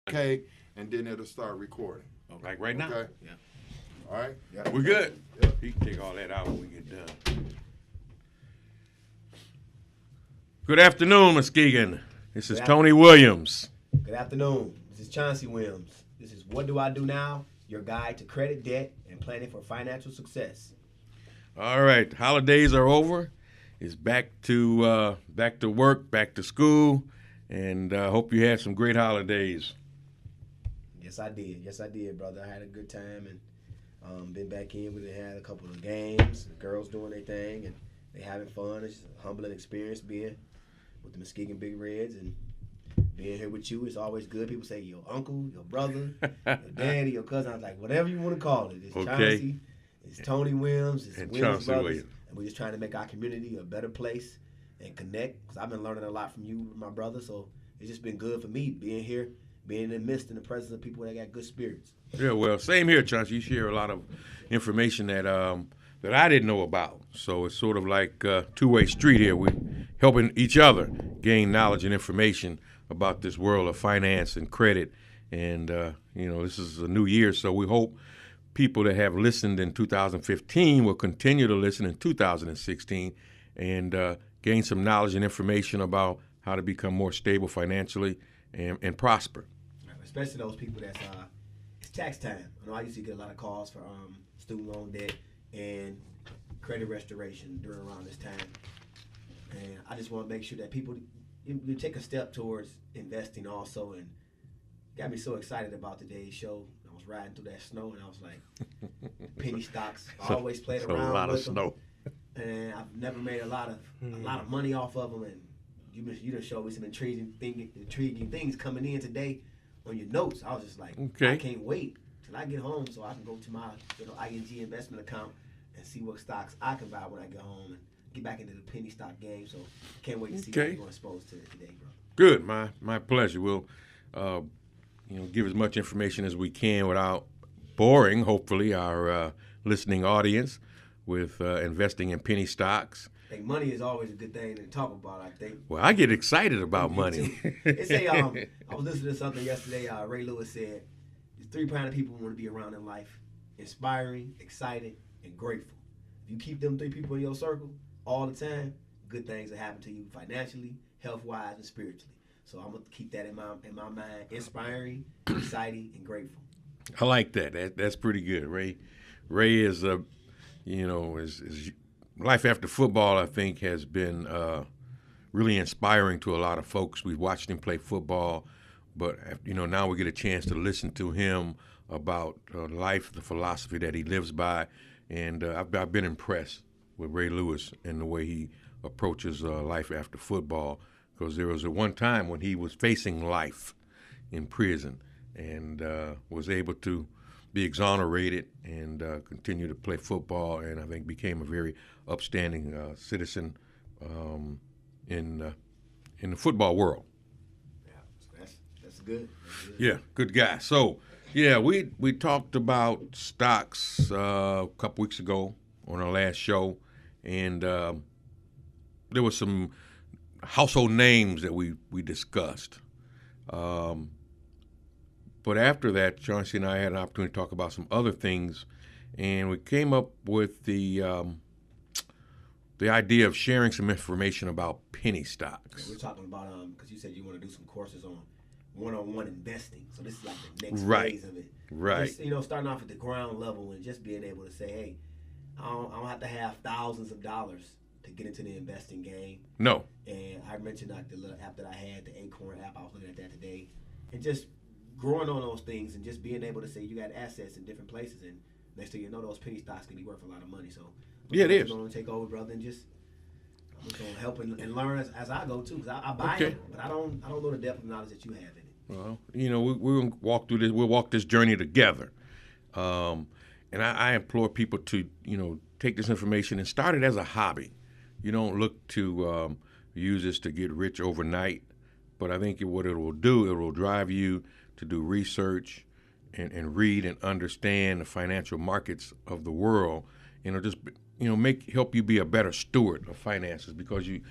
okay, and then it'll start recording. Like right now. Okay. Yeah. All right. Yeah. We're good. Yep. You can take all that out when we get done. Good afternoon, Muskegon. This is Tony Williams. Good afternoon. This is Chauncey Williams. This is What Do I Do Now? Your guide to credit, debt, and planning for financial success. All right. Holidays are over. It's back to work, back to school, and hope you had some great holidays. Yes, I did. Yes, I did, brother. I had a good time and been back in. We had a couple of games. The girls doing their thing and they having fun. It's a humbling experience being with the Muskegon Big Reds and being here with you. It's always good. People say your uncle, your brother, your daddy, your cousin. I was like, whatever you want to call it. It's okay. Chauncey, it's Tony Williams, it's and Williams Chauncey Brothers. Williams. And we're just trying to make our community a better place and connect. Because I've been learning a lot from you, my brother. So it's just been good for me being here, being in the midst, in the presence of people that got good spirits. Yeah, well, same here, Chauncey. You share a lot of information that I didn't know about. So it's sort of like a two-way street here. We're helping each other gain knowledge and information about this world of finance and credit. And, this is a new year, so we hope people that have listened in 2015 will continue to listen in 2016 and gain some knowledge and information about how to become more stable financially and prosper. Especially those people that's it's tax time. I used to get a lot of calls for student loan debt and credit restoration during around this time. And I just want to make sure that people you take a step towards investing also, and got me so excited about today's show. I was riding through that snow and I was like, penny stocks. I always played around a lot with of them, snow. and I've never made a lot of money off of them. And you done showed me some intriguing things coming in today on your notes. I was just like, okay. I can't wait till I get home so I can go to my little ING investment account and see what stocks I can buy when I get home and get back into the penny stock game. So can't wait to see what you're exposed to today, bro. Good, my pleasure. We'll give as much information as we can without boring, hopefully, our listening audience with investing in penny stocks. I think money is always a good thing to talk about, I think. Well, I get excited about money. It's I was listening to something yesterday. Ray Lewis said, there's 3 kinds of people who want to be around in life: inspiring, excited, and grateful. If you keep them 3 people in your circle all the time, good things will happen to you financially, health-wise, and spiritually. So I'm going to keep that in my mind: inspiring, exciting, and grateful. I like that. That's pretty good. Ray is his life after football, I think, has been really inspiring to a lot of folks. We've watched him play football, but now we get a chance to listen to him about life, the philosophy that he lives by, and I've been impressed with Ray Lewis and the way he approaches life after football. Because there was one time when he was facing life in prison and was able to be exonerated and continue to play football, and I think became a very upstanding citizen in the football world. Yeah, that's good. That's good. Yeah, good guy. So, yeah, we talked about stocks a couple weeks ago on our last show, and there was some household names that we discussed. But after that, Chauncey and I had an opportunity to talk about some other things, and we came up with the idea of sharing some information about penny stocks. Yeah, we're talking about because you said you want to do some courses on one-on-one investing. So this is like the next phase of it. Right. Just, starting off at the ground level and just being able to say, hey, I don't have to have thousands of dollars to get into the investing game. No. And I mentioned like the little app that I had, the Acorn app. I was looking at that today, and just growing on those things and just being able to say you got assets in different places, and next thing you know, those penny stocks can be worth a lot of money. So yeah, it is. I'm going to take over, brother, and just I'm going to help and learn as I go too, because I buy it, but I don't know the depth of knowledge that you have in it. Well, we're going to walk through this. We'll walk this journey together, and I implore people to take this information and start it as a hobby. You don't look to use this to get rich overnight, but I think what it will do, it will drive you to do research and read and understand the financial markets of the world, and it'll just help you be a better steward of finances because you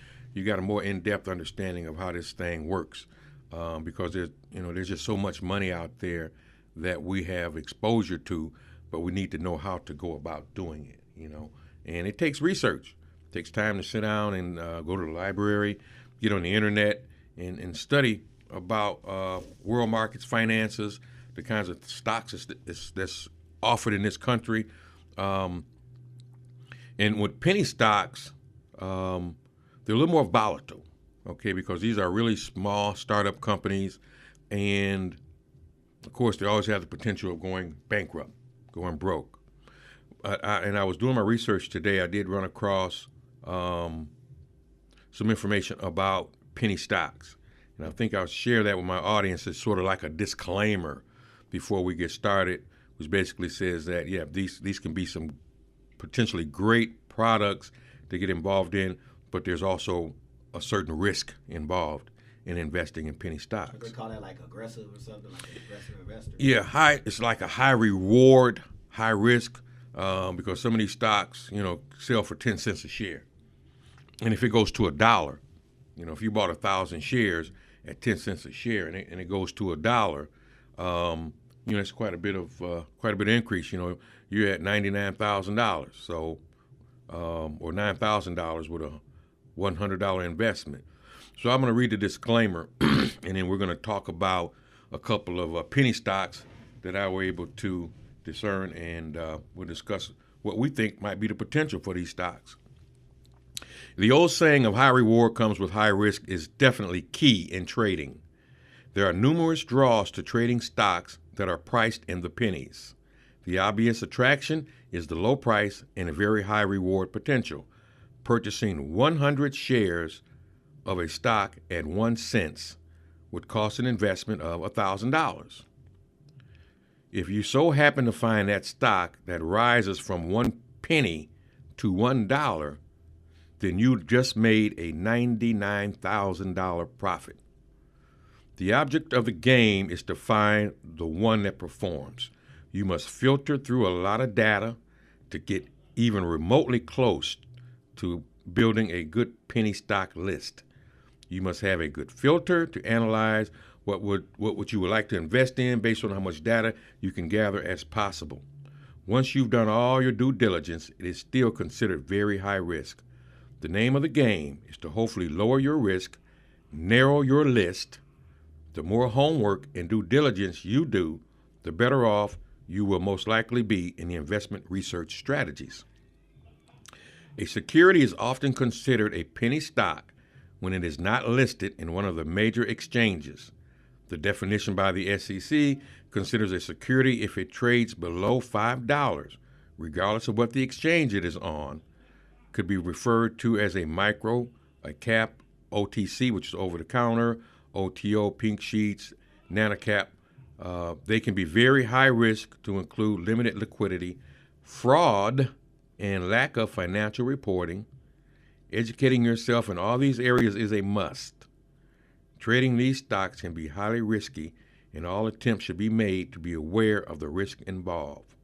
got a more in-depth understanding of how this thing works. because there's just so much money out there that we have exposure to, but we need to know how to go about doing it. And it takes research. It takes time to sit down and go to the library, get on the internet, and study about world markets, finances, the kinds of stocks that's offered in this country. And with penny stocks, they're a little more volatile, okay, because these are really small startup companies, and of course they always have the potential of going bankrupt, going broke. And I was doing my research today. I did run across some information about penny stocks, and I think I'll share that with my audience as sort of like a disclaimer before we get started, which basically says that, yeah, these can be some potentially great products to get involved in, but there's also a certain risk involved in investing in penny stocks. They call that like aggressive or something, like an aggressive investor. Yeah, it's like a high reward, high risk, because some of these stocks, sell for 10 cents a share. And if it goes to $1, if you bought 1,000 shares at 10 cents a share and it goes to $1, it's quite a bit of increase. You're at $99,000, so or $9,000 with a $100 investment. So I'm going to read the disclaimer, and then we're going to talk about a couple of penny stocks that I were able to discern, and we'll discuss what we think might be the potential for these stocks. The old saying of high reward comes with high risk is definitely key in trading. There are numerous draws to trading stocks that are priced in the pennies. The obvious attraction is the low price and a very high reward potential. Purchasing 100 shares of a stock at 1 cent would cost an investment of $1,000. If you so happen to find that stock that rises from 1 penny to $1, then you just made a $99,000 profit. The object of the game is to find the one that performs. You must filter through a lot of data to get even remotely close to building a good penny stock list. You must have a good filter to analyze what you would like to invest in based on how much data you can gather as possible. Once you've done all your due diligence, it is still considered very high risk. The name of the game is to hopefully lower your risk, narrow your list. The more homework and due diligence you do, the better off you will most likely be in the investment research strategies. A security is often considered a penny stock when it is not listed in one of the major exchanges. The definition by the SEC considers a security if it trades below $5, regardless of what the exchange it is on, could be referred to as a micro, a cap, OTC, which is over the counter, OTO, pink sheets, nanocap. They can be very high risk to include limited liquidity, fraud, and lack of financial reporting. Educating yourself in all these areas is a must. Trading these stocks can be highly risky, and all attempts should be made to be aware of the risk involved.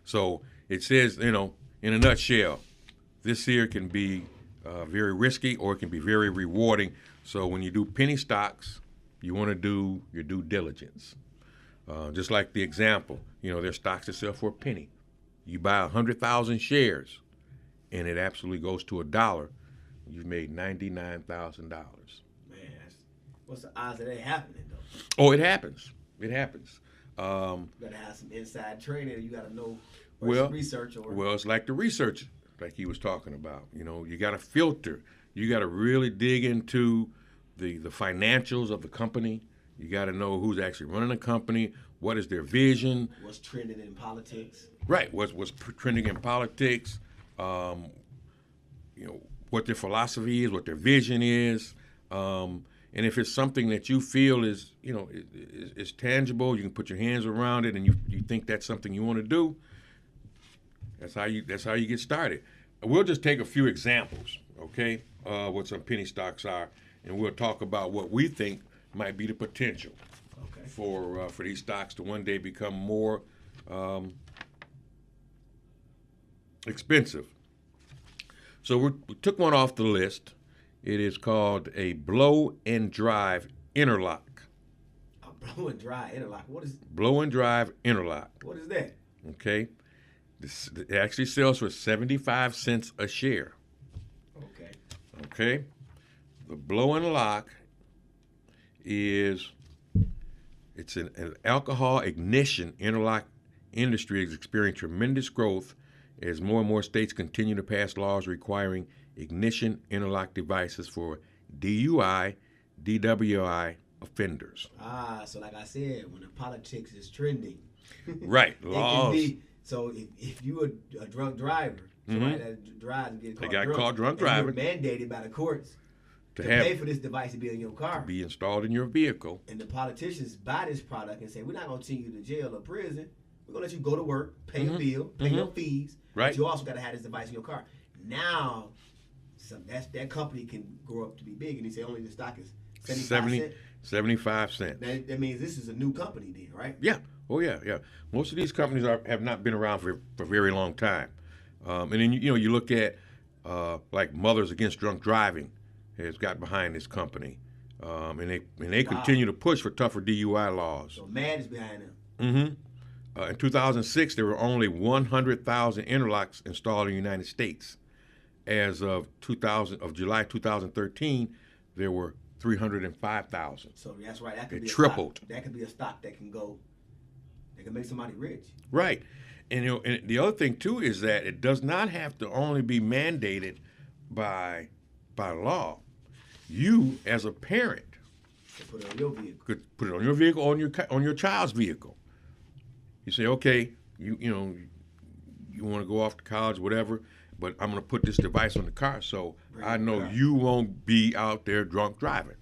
So it says, in a nutshell, this here can be very risky or it can be very rewarding. So when you do penny stocks, you want to do your due diligence. Just like the example, there's stocks that sell for a penny. You buy 100,000 shares, and it absolutely goes to $1. You've made $99,000. Man, what's the odds of that happening, though? Oh, it happens. It happens. You got to have some inside trading. You got to know some research. Well, it's like the research, like he was talking about. You got to filter. You got to really dig into the financials of the company. You got to know who's actually running the company. What is their vision? What's trending in politics? Right. What's trending in politics? What their philosophy is, what their vision is, and if it's something that you feel is tangible, you can put your hands around it, and you think that's something you want to do. That's how you get started. We'll just take a few examples, okay, what some penny stocks are, and we'll talk about what we think might be the potential for these stocks to one day become more expensive. So we took one off the list. It is called a blow and drive interlock. Blow and dry interlock. Blow and drive interlock. What is that? Okay. It actually sells for 75 cents a share. Okay. Okay. The blow and lock it's an alcohol ignition interlock industry is experiencing tremendous growth as more and more states continue to pass laws requiring ignition interlock devices for DUI, DWI offenders. So like I said, when the politics is trending, Right, it laws. can be. So if you a drunk driver, somebody that drives and gets caught drunk and driving, you're mandated by the courts to have pay for this device to be in your car, be installed in your vehicle. And the politicians buy this product and say, we're not going to send you to jail or prison. We're going to let you go to work, pay a bill, pay your fees. Right. But you also got to have this device in your car. Now, that company can grow up to be big, and they say only the stock is 75 cents. That means this is a new company then, right? Yeah. Oh, yeah, yeah. Most of these companies have not been around for a very long time. And then, you look at like Mothers Against Drunk Driving has got behind this company. And they continue to push for tougher DUI laws. So MAD is behind them. Mm-hmm. In 2006, there were only 100,000 interlocks installed in the United States. As of July 2013, there were 305,000. So that's right. That could be tripled. That could be a stock that can go. That can make somebody rich. Right, and and the other thing too is that it does not have to only be mandated by law. You, as a parent, put it on your vehicle. Could put it on your vehicle, on your child's vehicle. You say, okay, you want to go off to college, whatever, but I'm going to put this device on the car so I know you won't be out there drunk driving.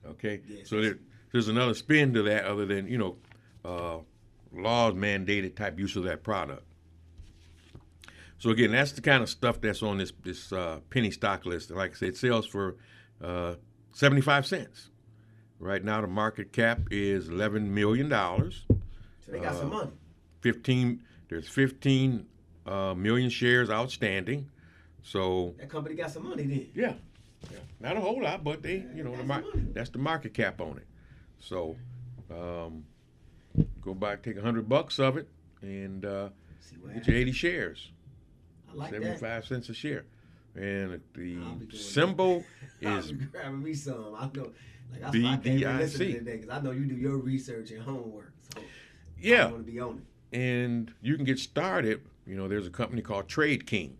Okay, yes, so there's another spin to that other than laws mandated type use of that product. So again, that's the kind of stuff that's on this penny stock list. Like I said, it sells for 75 cents. Right now, the market cap is $11 million. So they got some money. There's 15 million shares outstanding. So that company got some money then. Yeah. Not a whole lot, but they, that's the market cap on it. So go buy, take $100 of it, and get you 80 shares. I like 75 cents a share. And the symbol is grabbing me some. I know, like BDIC. Because I know you do your research and homework. So yeah, I want to be on it. And you can get started. There's a company called Trade King,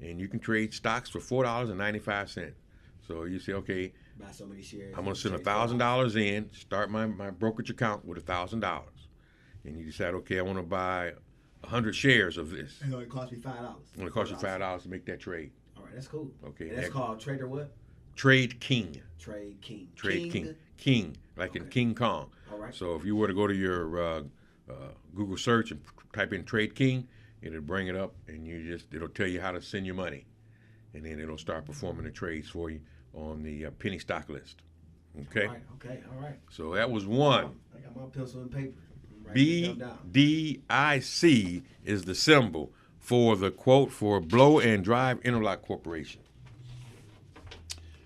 and you can trade stocks for $4.95. So you say, okay, buy so many shares. I'm going to send $1,000 in, start my brokerage account with $1,000, and you decide, okay, I want to buy 100 shares of this. And it cost me $5. It cost you $5 to make that trade. All right, that's cool. Okay, and that's called Trader what? Trade King. Trade King. King, like in King Kong. All right. So if you were to go to your Google search and type in Trade King, it'll bring it up, and it'll tell you how to send your money, and then it'll start performing the trades for you on the penny stock list. Okay. All right. So that was one. I got my pencil and paper. BDIC is the symbol for the quote for Blow and Drive Interlock Corporation.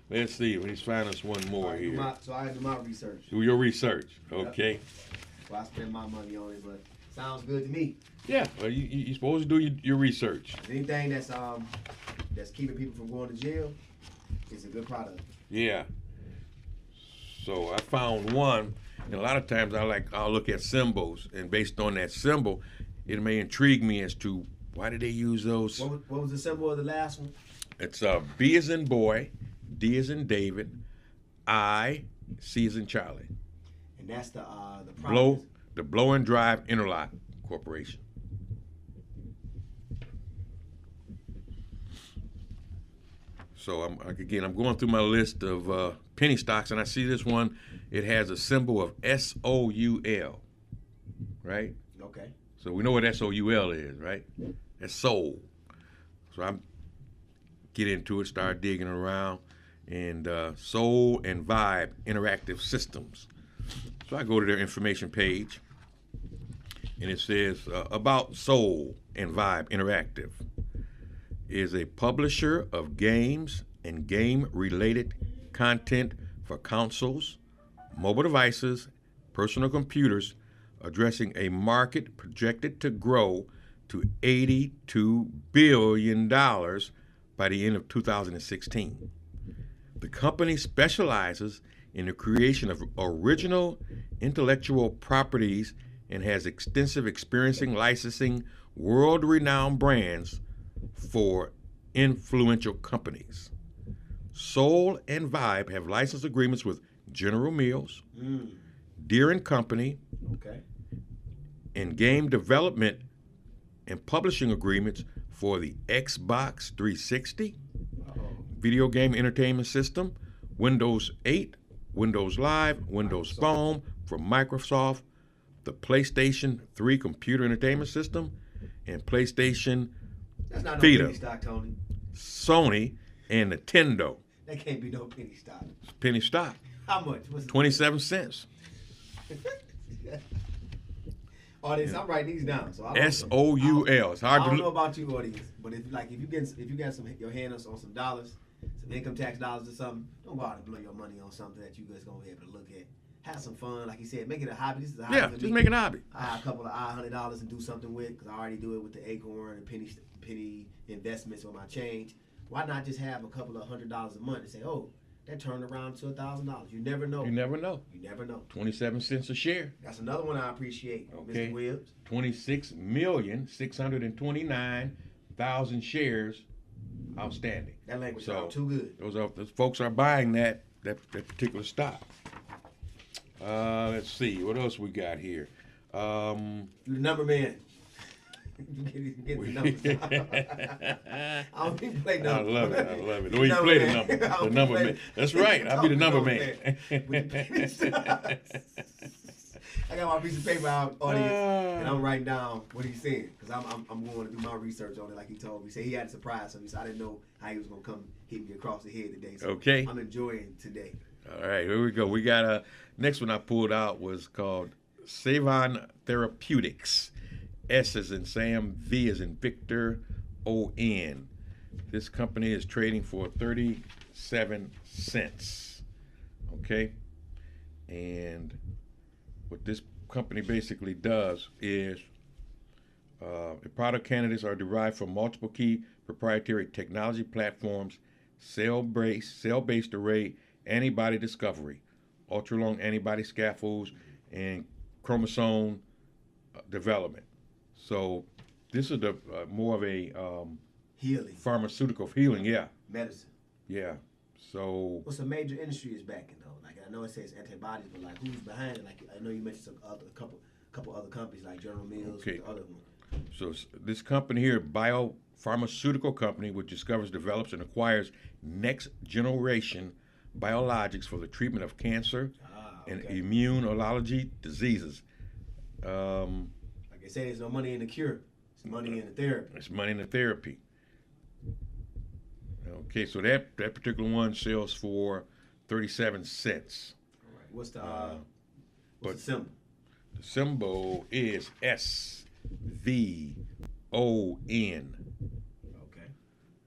Let's see. Let's find us one more here. So I do my research. Do your research. Okay. Yep. Well, I spend my money on it, but sounds good to me. Yeah. Well, you're supposed to do your research. Anything that's keeping people from going to jail is a good product. Yeah. So I found one, and a lot of times I'll look at symbols, and based on that symbol, it may intrigue me as to why did they use those. What was the symbol of the last one? It's B as in boy, D as in David, I, C as in Charlie. And that's the Blow and Drive Interlock Corporation. So I'm going through my list of penny stocks, and I see this one. It has a symbol of SOUL, right? Okay. So we know what SOUL is, right? That's soul. So I get into it, start digging around, and Soul and Vibe Interactive Systems. So I go to their information page, and it says about Soul and Vibe Interactive is a publisher of games and game-related content for consoles, mobile devices, personal computers, addressing a market projected to grow to $82 billion by the end of 2016. The company specializes in the creation of original intellectual properties and has extensive experience in licensing world-renowned brands for influential companies. Soul and Vibe have license agreements with General Mills, Deere & Company, Okay. and game development and publishing agreements for the Xbox 360, video game entertainment system, Windows 8, Windows Live, Windows Phone from Microsoft, the PlayStation 3 computer entertainment system, and PlayStation That's not no Vita, penny stock, Tony. Sony, and Nintendo. That can't be no penny stock. Penny stock, How much? What's 27 cents. Audience, I'm writing these down. So SOUL. It's hard I don't to know about you, audience, but if you got some your hand on some dollars, some income tax dollars or something, don't go out and blow your money on something that you guys gonna be able to look at. Have some fun, like you said, make it a hobby. This is a hobby. Yeah, for just me. make it a hobby. I have a couple of $100 and do something with, because I already do it with the Acorn and penny investments on my change. Why not just have a couple of $100 a month and say, oh, that turned around to $1,000? You never know. You never know. You never know. 27 cents a share. That's another one I appreciate, Okay. Mr. Williams. 26,629,000 shares outstanding. That language So, sounds too good. Those folks are buying that particular stock. Let's see what else we got here. You the number man. You get the numbers. I don't even play I numbers. love it. The way you play the number. The number man. That's right. I'll be the number man. With the penny stocks. I got my piece of paper out, audience, and I'm writing down what he's saying, because I'm going to do my research on it like he told me. He said he had a surprise for me, so I didn't know how he was going to come hit me across the head today. So Okay. I'm enjoying today. All right, here we go. We got next one I pulled out was called Savon Therapeutics. S as in Sam, V as in Victor, O-N. This company is trading for 37 cents. Okay? And what this company basically does is the product candidates are derived from multiple key proprietary technology platforms, cell-based array, antibody discovery, ultra-long antibody scaffolds, and chromosome development. So this is more of a Healing. pharmaceutical healing, yeah. Medicine. Yeah. So What's a major industry is backing, though? Like, I know it says antibodies, but like, who's behind it? Like, I know you mentioned couple other companies like General Mills, Okay. the other one. So this company here, biopharmaceutical company, which discovers, develops, and acquires next generation biologics for the treatment of cancer and immunology diseases. Like they say, there's no money in the cure. It's money in the therapy. It's money in the therapy. Okay, so that particular one sells for 37 cents. All right. What's the symbol? The symbol is SVON. Okay.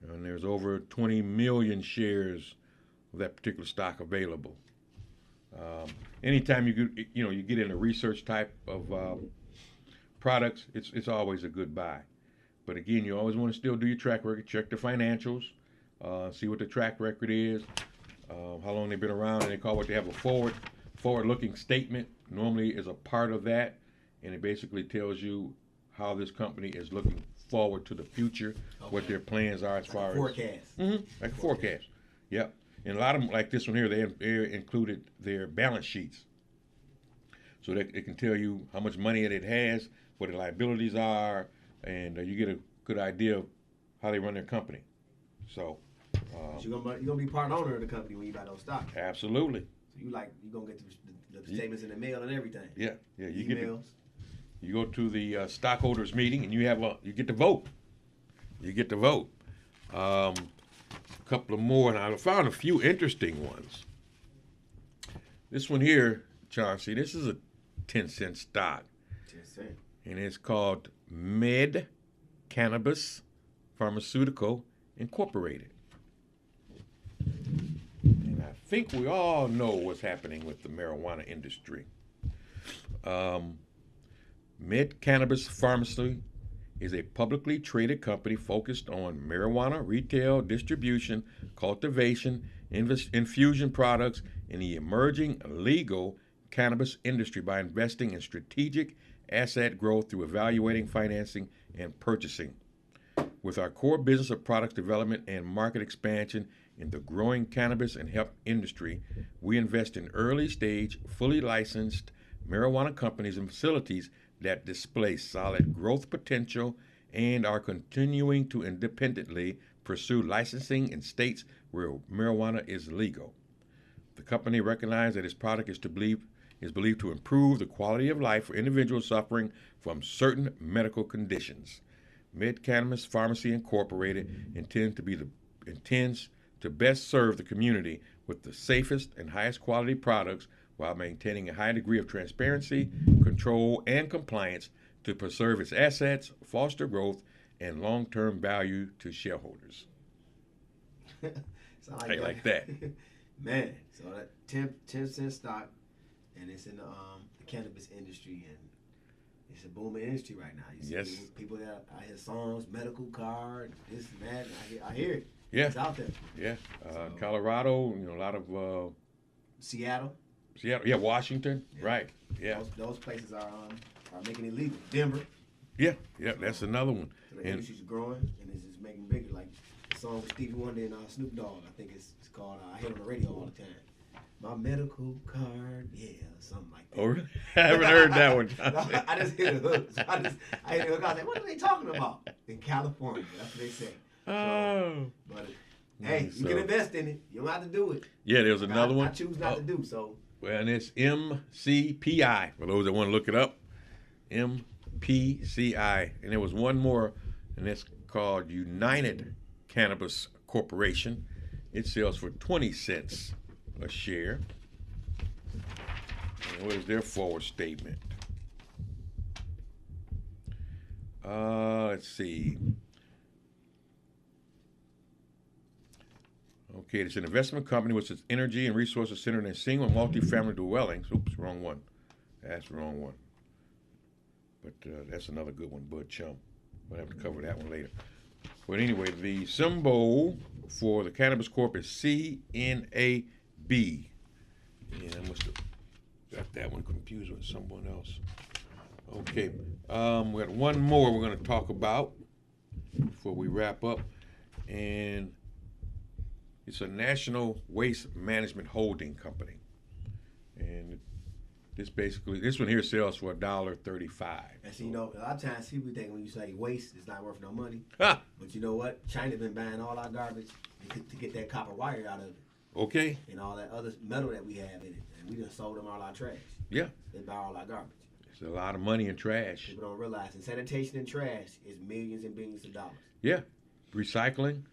And there's over 20 million shares of that particular stock available. Anytime you get in a research type of products, it's always a good buy. But again, you always want to still do your track record, check the financials, see what the track record is, how long they've been around, and they call what they have a forward-looking statement. Normally is a part of that, and it basically tells you how this company is looking forward to the future, what their plans are as far as forecast. Like a forecast. Yep. And a lot of them, like this one here, they included their balance sheets, so that it can tell you how much money it has, what the liabilities are, and you get a good idea of how they run their company. So You're gonna be part owner of the company when you buy those stocks. absolutely. So you're gonna get the statements in the mail and everything. Yeah. You Emails. you go to the stockholders meeting and you get to vote. You get to vote. A couple of more, and I found a few interesting ones. This one here, Chauncey, this is a 10-cent stock. 10 cents. And it's called Med Cannabis Pharmaceutical Incorporated. And I think we all know what's happening with the marijuana industry. Med Cannabis Pharmacy is a publicly traded company focused on marijuana retail, distribution, cultivation, infusion products in the emerging legal cannabis industry by investing in strategic asset growth through evaluating, financing, and purchasing. With our core business of product development and market expansion in the growing cannabis and hemp industry, we invest in early-stage, fully licensed marijuana companies and facilities that display solid growth potential and are continuing to independently pursue licensing in states where marijuana is legal. The company recognizes that its product is believed to improve the quality of life for individuals suffering from certain medical conditions. Med Cannabis Pharmacy Incorporated intends to best serve the community with the safest and highest quality products while maintaining a high degree of transparency, control, and compliance to preserve its assets, foster growth, and long-term value to shareholders. So How you like that? Man, so that 10-cent stock, and it's in the cannabis industry, and it's a booming industry right now. You see people that I hear songs, medical card, this and that. And I hear it. Yeah, it's out there. Yeah, Colorado, a lot of Seattle. Yeah, Washington, yeah. Right? Yeah, those places are making it legal. Denver. Yeah, that's another one. So the industry's growing, and it's just making bigger. Like the song with Stevie Wonder and Snoop Dogg, I think it's called. I hear it on the radio all the time. My medical card, something like that. Oh, really? I haven't heard that one. No, I just hear the hook. So I hear the hook. I was like, what are they talking about? In California, that's what they say. But hey, you can invest in it. You don't have to do it. Yeah, there's another one. I choose not to do so. Well, and it's MCPI for those that want to look it up. MPCI, and there was one more, and it's called United Cannabis Corporation. It sells for 20 cents a share. And what is their forward statement? Let's see. Okay, it's an investment company with its energy and resources centered in single and multi-family dwellings. Oops, wrong one. That's the wrong one. But that's another good one, Bud Chum. We'll have to cover that one later. But anyway, the symbol for the Cannabis Corp is CNAB. And I must have got that one confused with someone else. Okay, we got one more we're going to talk about before we wrap up. And it's a national waste management holding company. And this one here sells for $1.35. And so, a lot of times people think when you say waste, it's not worth no money. Ah. But you know what? China been buying all our garbage to get that copper wire out of it. Okay. And all that other metal that we have in it. And we just sold them all our trash. Yeah. They buy all our garbage. There's a lot of money in trash. People don't realize that sanitation and trash is millions and billions of dollars. Yeah. Recycling.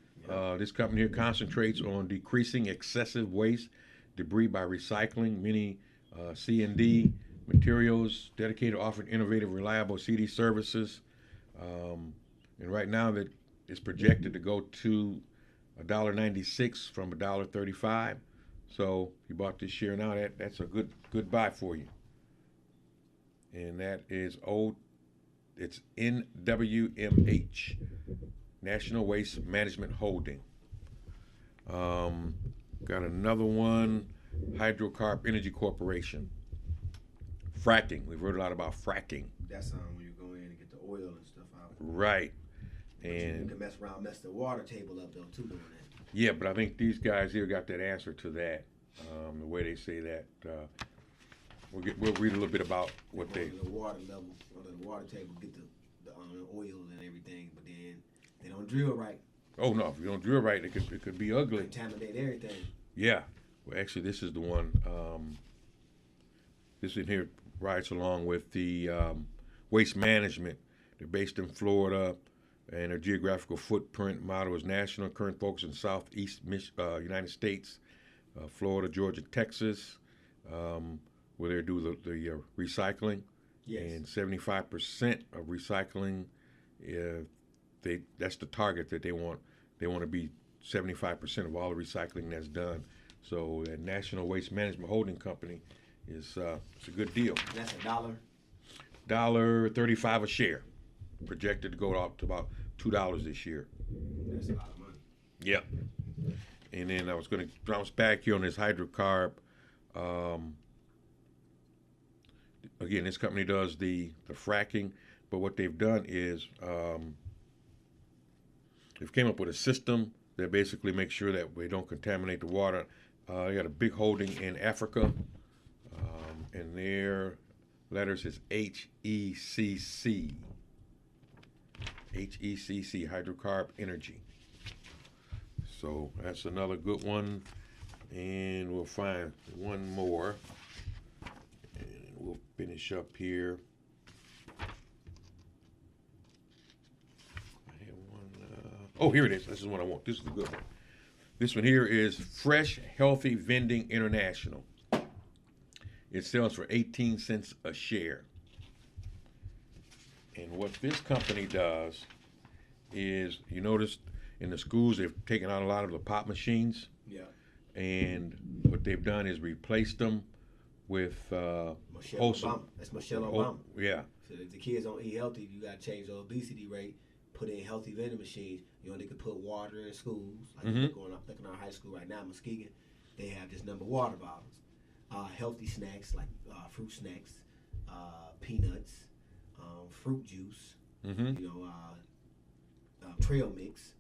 This company here concentrates on decreasing excessive waste debris by recycling many C&D materials, dedicated to offering innovative, reliable CD services. And right now that it's projected to go to $1.96 from $1.35. So if you bought this share now, that's a good buy for you. And that is it's NWMH, National Waste Management Holding. Got another one, Hydrocarb Energy Corporation. Fracking. We've heard a lot about fracking. That's when you go in and get the oil and stuff out. Right. But and you can mess the water table up though too doing that. Yeah, but I think these guys here got that answer to that. The way they say that. We'll read a little bit about what they. The water level or the water table, get the oil and everything, but then they don't drill right. Oh no! If you don't drill right, it could be ugly. Contaminate everything. Yeah. Well, actually, this is the one. This in here rides along with the waste management. They're based in Florida, and their geographical footprint model is national. Current focus in Southeast United States, Florida, Georgia, Texas, where they do the recycling. Yes. And 75% of recycling, that's the target that they want. They want to be 75% of all the recycling that's done. So that National Waste Management Holding Company is it's a good deal. And that's $1. $1.35 a share, projected to go up to about $2 this year. That's a lot of money. Yep. And then I was going to bounce back here on this hydrocarb. Again, this company does the fracking, but what they've done is they've came up with a system that basically makes sure that we don't contaminate the water. They got a big holding in Africa, and their letters is HECC. HECC, Hydrocarb Energy. So that's another good one. And we'll find one more. And we'll finish up here. I have one. Oh, here it is. This is what I want. This is the good one. This one here is Fresh Healthy Vending International. It sells for 18 cents a share. And what this company does is, you notice in the schools they've taken out a lot of the pop machines. Yeah. And what they've done is replaced them with Michelle Obama. That's Michelle Obama. Yeah. So if the kids don't eat healthy, you got to change the obesity rate, put in healthy vending machines. You know, they could put water in schools. Like going up, looking at our high school right now, Muskegon, they have just number water bottles. Healthy snacks like fruit snacks, peanuts, fruit juice, you know, trail mix,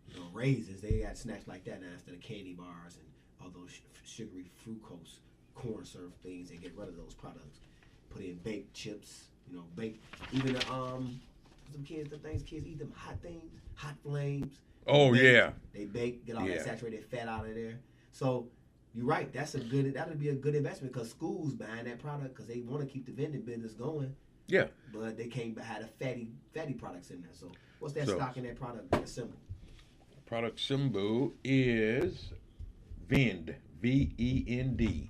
you know, raisins. They got snacks like that now instead of candy bars and all those sugary fructose corn syrup things. They get rid of those products. Put in baked chips, you know, baked even the some kids, the things kids eat, them hot things, hot flames. Oh bake, yeah. They bake, get all that saturated fat out of there. So you're right. That would be a good investment because schools buying that product because they want to keep the vending business going. Yeah. But they can't have the fatty products in there. So what's that stock in that product? That symbol. Product symbol is VEND. VEND. And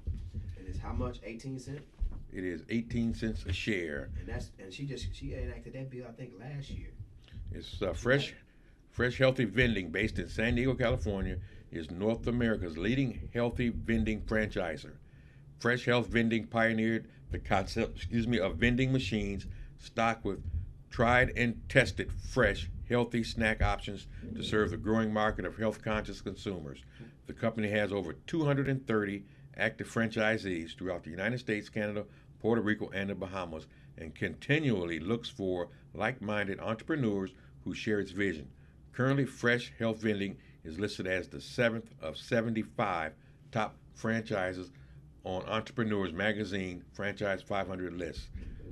it's how much? 18 cents. It is 18 cents a share. And she enacted that bill I think last year. It's fresh healthy vending based in San Diego, California. Is North America's leading healthy vending franchisor. Fresh Health Vending pioneered the concept, of vending machines stocked with tried and tested fresh, healthy snack options to serve the growing market of health-conscious consumers. The company has over 230 active franchisees throughout the United States, Canada, Puerto Rico, and the Bahamas, and continually looks for like-minded entrepreneurs who share its vision. Currently, Fresh Health Vending is listed as the 7th of 75 top franchises on Entrepreneurs Magazine Franchise 500 list.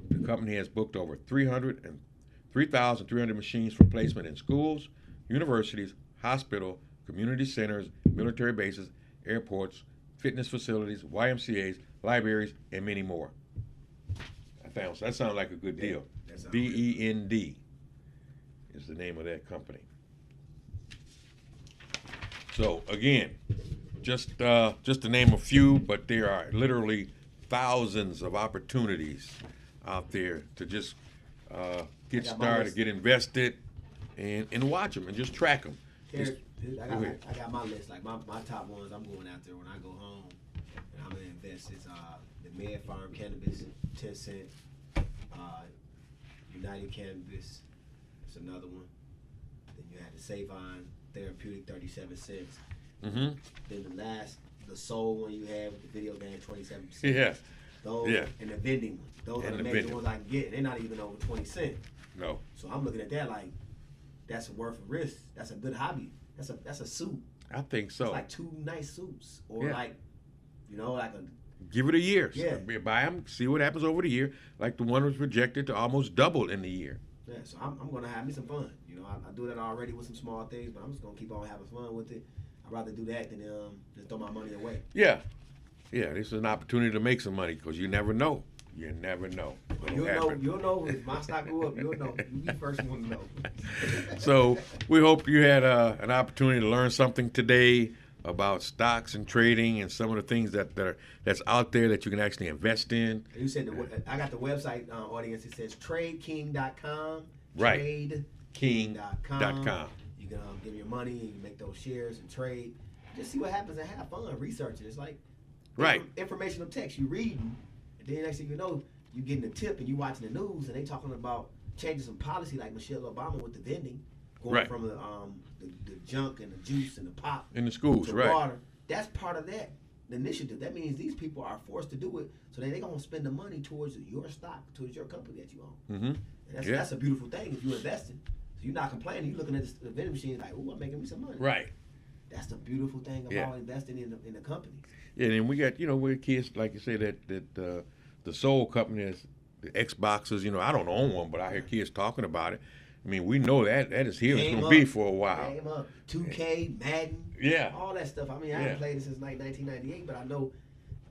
The company has booked over 3,300 machines for placement in schools, universities, hospital, community centers, military bases, airports, fitness facilities, YMCAs, libraries, and many more. That sounds like a good deal. VEND is the name of that company. So again, just to name a few, but there are literally thousands of opportunities out there to just get started, get invested, and watch them and just track them. I got my list. Like my top ones I'm going after when I go home and I'm going to invest is the Med Farm Cannabis, 10 cent. United Cannabis, it's another one. Then you had the Savon Therapeutic, 37 cents. Then the Soul one you had with the video game, 27 cents. Yeah. Those and the vending one. Those are the major ones I can get. They're not even over 20 cents. No. So I'm looking at that like that's worth a risk. That's a good hobby. That's a suit. I think so. It's like 2 nice suits, or like, you know, like a. Give it a year. Yeah. So buy them, see what happens over the year. Like the one was projected to almost double in the year. Yeah, so I'm gonna have me some fun. You know, I do that already with some small things, but I'm just gonna keep on having fun with it. I'd rather do that than just throw my money away. Yeah. This is an opportunity to make some money because you never know. You never know. You'll know if my stock go up. You'll know. You'll be the first one to know. So we hope you had an opportunity to learn something today about stocks and trading and some of the things that's out there that you can actually invest in. You said I got the website audience. It says TradeKing.com. Right. TradeKing.com. King.com. You can give your money and you make those shares and trade. just see what happens and have fun researching. It's like Right. Informational text. You reading, and then next thing you know, you getting a tip and you watching the news and they talking about changing some policy like Michelle Obama with the vending, going Right. from the junk and the juice and the pop In the schools, to right. water. That's part of that initiative. That means these people are forced to do it, so they're gonna spend the money towards your stock, towards your company that you own. Mm-hmm. And Yeah. that's a beautiful thing if you're investing. So you're not complaining. You're looking at the vending machine like, "Ooh, I'm making me some money." Right. That's the beautiful thing about Yeah. investing in the companies. Yeah, and we got, we're kids, like you say, that the Soul Company is the Xboxes. I don't own one, but I hear kids talking about it. I mean, we know that is here. It's Game going to up. be for a while. Game up, 2K, Madden, Yeah. all that stuff. I mean, I Yeah. haven't played it since like 1998, but I know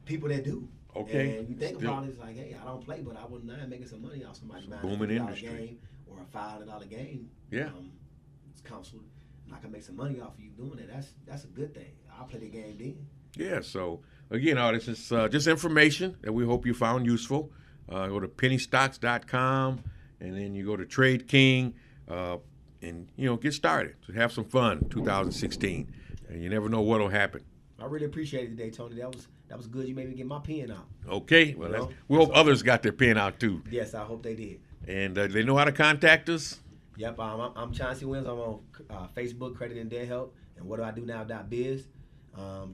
people that do. Okay. And you think Still. about it, it's like, hey, I don't play, but I wouldn't mind making some money off somebody buying booming a $50 industry. game or a $500 game. Yeah. It's console. And I can make some money off of you doing it. That's a good thing. I'll play the game then. Yeah, so again, all this is just information that we hope you found useful. Go to pennystocks.com, and then you go to Trade King, and get started. So have some fun, 2016, and you never know what'll happen. I really appreciate it today, Tony. That was good. You made me get my pen out. Okay, well, we hope others got their pen out too, Yes, I hope they did. and they know how to contact us. Yep, I'm Chauncey Williams. I'm on Facebook, Credit and Debt Help, and whatdoidonow.biz.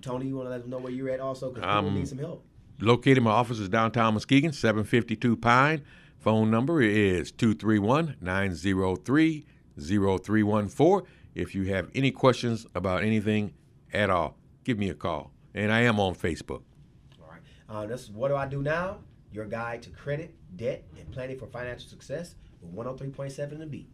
Tony, you want to let them know where you're at also, because people need some help. Located, my office is downtown Muskegon, 752 Pine. Phone number is 231-903-0314. If you have any questions about anything at all, give me a call. And I am on Facebook. All right. This is What Do I Do Now? Your guide to credit, debt, and planning for financial success with 103.7 The Beat.